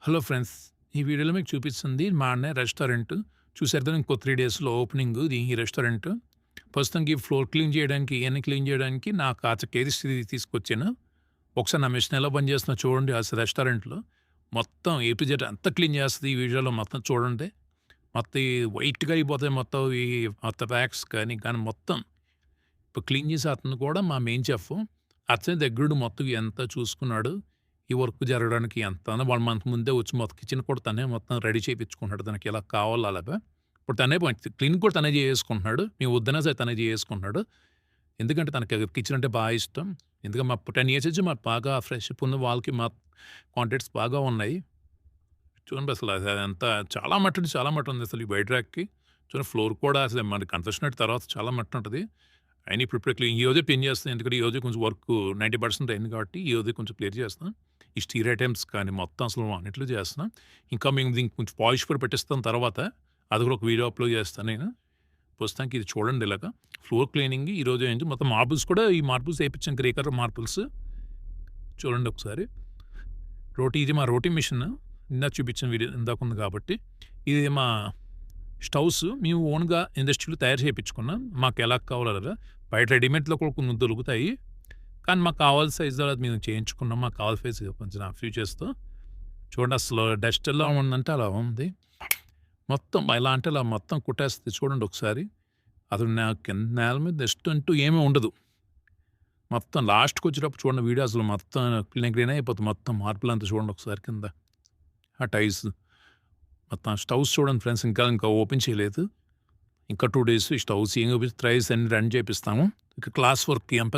Hello friends. ఈ వీడియోలో మీకు చూపిస్తుంది మా అన్నయ్య రెస్టారెంట్. చూసారు కదా ఇంకో 3 డేస్‌లో ఓపెనింగ్ ఈ రెస్టారెంట్. ప్రస్తుతానికి ఫ్లోర్ క్లీన్ చేయడానికి, ఇయన్నీ క్లీన్ చేయడానికి నా కేస్ తీసుకొచ్చాను. ఒకసారి నా మెషిన్ ఎలా పనిచేస్తుందో చూడండి రెస్టారెంట్‌లో. మొత్తం ఏ టు జెడ్ అంతా క్లీన్ చేస్తది ఈ వీడియోలో మొత్తం చూడండి. మొత్తం ఈ వైట్‌గా అయిపోతాయి మొత్తం మొత్తం ర్యాక్స్ కానీ మొత్తం. ఇప్పుడు క్లీన్ చేసే అతను కూడా మా మెయిన్ చెఫ్. అతనే దగ్గరుండి మొత్తం ఇదంతా చూసుకున్నాడు. ఈ వర్క్ జరగడానికి ఎంతనా 1 మంత్ ముందే వచ్చి మొత్తం కిచెన్ కూడా తనే మొత్తం రెడీ చేపించుకుంటున్నాడు. తనకి ఎలా కావాలో అలాగా. ఇప్పుడు తనే క్లీనింగ్ కూడా తనే చేసేసుకుంటున్నాడు. మేము వద్దన్నా సరే తనే చేసేసుకుంటున్నాడు. ఎందుకంటే తనకి కిచెన్ అంటే బాగా ఇష్టం. ఎందుకంటే మా 10 ఇయర్స్ నుంచి మాకు బాగా ఫ్రెండ్‌షిప్ ఉంది. వాళ్ళకి మా కాంటాక్ట్స్ బాగా ఉన్నాయి. చూడండి అసలు అదంతా చాలా మట్టుంది, చాలా మట్టుంది అసలు ఈ వైట్ ర్యాక్‌కి. చూడండి ఫ్లోర్ కూడా అసలు మనకి కన్స్ట్రక్షన్ అయిన తర్వాత చాలా మట్టుంటది. అయినా ఇప్పుడిప్పుడే క్లీన్ ఈరోజే క్లీన్ చేస్తాను. ఎందుకంటే ఈరోజే కొంచెం వర్క్ 90% అయింది కాబట్టి ఈరోజే కొంచెం క్లియర్ చేస్తున్నాం. ఈ స్టీల్ ఐటెమ్స్ కానీ మొత్తం అసలు అన్నిట్లో చేస్తున్నాం. ఇంకా మేము దీనికి కొంచెం పాలిష్ కూడా పెట్టిస్తాం తర్వాత. అది కూడా ఒక వీడియో అప్లోడ్ చేస్తాను నేను. ప్రస్తుతానికి ఇది చూడండి ఇలాగా. ఫ్లోర్ క్లీనింగ్ ఈరోజు ఏంటి మొత్తం మార్బుల్స్ కూడా ఈ మార్బుల్స్ ఏపించాం గ్రే కలర్ మార్బుల్స్. చూడండి ఒకసారి. ఇది మా రోటీ మిషన్. ఇందాక చూపించిన వీడియో ఇందాక ఉంది కాబట్టి. ఇది మా స్టవ్స్ మేము ఓన్‌గా ఇండస్ట్రీలో తయారు చేపించుకున్నాం. మాకు ఎలా కావాలో అలాగా. బయట రెడీమేడ్‌లో కూడా కొన్ని దొరుకుతాయి. కానీ మాకు కావాల్సిన సైజులో మేము చేయించుకున్నాం. మాకు కావాల్సిన సైజు కొంచెం ఫ్యూచర్స్‌తో. చూడండి అసలు డస్ట్ ఎలా ఉందంటే అలా ఉంది. మొత్తం ఎలా అంటే అలా మొత్తం కుట్టేస్తది చూడండి ఒకసారి. అది కింద నేల మీద డస్ట్ అంటూ ఏమీ ఉండదు. మొత్తం లాస్ట్‌కొచ్చేటప్పుడు చూడండి వీడియో అసలు మొత్తం క్లీన్ అయిపోతుంది. మొత్తం మార్పులంతా చూడండి ఒకసారి కింద. ఆ టైల్స్. మొత్తం స్టవ్స్ చూడండి ఫ్రెండ్స్ ఇంకా ఓపెన్ చేయలేదు. ఇంకా 2 డేస్ ఈ స్టవ్స్ ట్రైస్ అన్ని రన్ చేపిస్తాము. ఇక క్లాస్ వర్క్ ఎంప